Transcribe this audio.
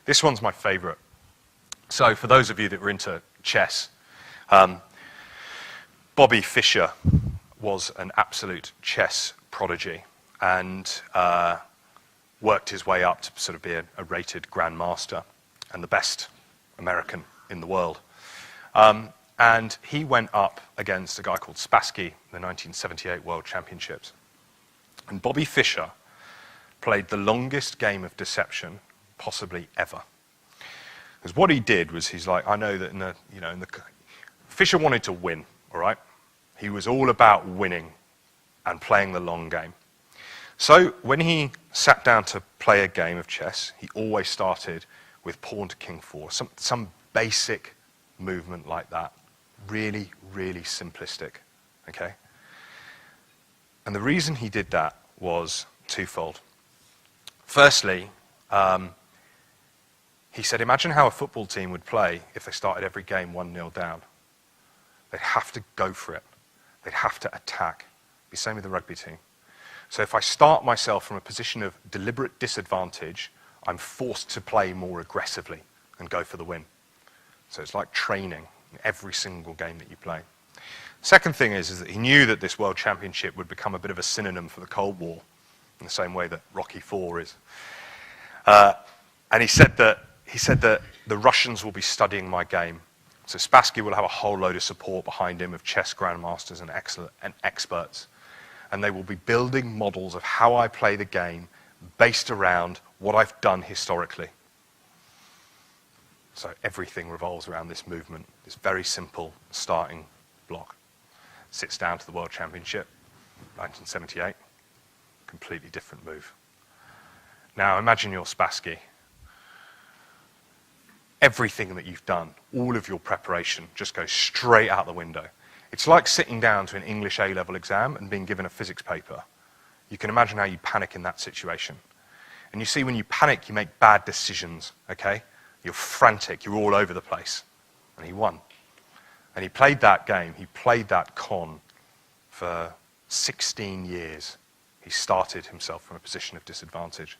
This one's my favorite. So for those of you that were into chess, Bobby Fischer was an absolute chess prodigy and worked his way up to sort of be a rated grandmaster and the best American in the world. And he went up against a guy called Spassky in the 1978 World Championships. And Bobby Fischer played the longest game of deception possibly ever. Because what he did was, he's like, I know that Fischer wanted to win, all right? He was all about winning and playing the long game. So when he sat down to play a game of chess, he always started with pawn to king 4, some basic movement like that. Really, really simplistic, okay? And the reason he did that was twofold. Firstly, he said, imagine how a football team would play if they started every game 1-0 down. They'd have to go for it. They'd have to attack. It'd be the same with the rugby team. So if I start myself from a position of deliberate disadvantage, I'm forced to play more aggressively and go for the win. So it's like training in every single game that you play. Second thing is that he knew that this World Championship would become a bit of a synonym for the Cold War, in the same way that Rocky IV is. And he said that the Russians will be studying my game. So Spassky will have a whole load of support behind him of chess grandmasters and experts. And they will be building models of how I play the game based around what I've done historically. So everything revolves around this movement, this very simple starting block. Sits down to the World Championship, 1978, completely different move. Now imagine you're Spassky. Everything that you've done, all of your preparation, just goes straight out the window. It's like sitting down to an English A-level exam and being given a physics paper. You can imagine how you panic in that situation. And you see, when you panic, you make bad decisions, okay? You're frantic, you're all over the place. And he won. And he played that game, he played that con for 16 years. He started himself from a position of disadvantage.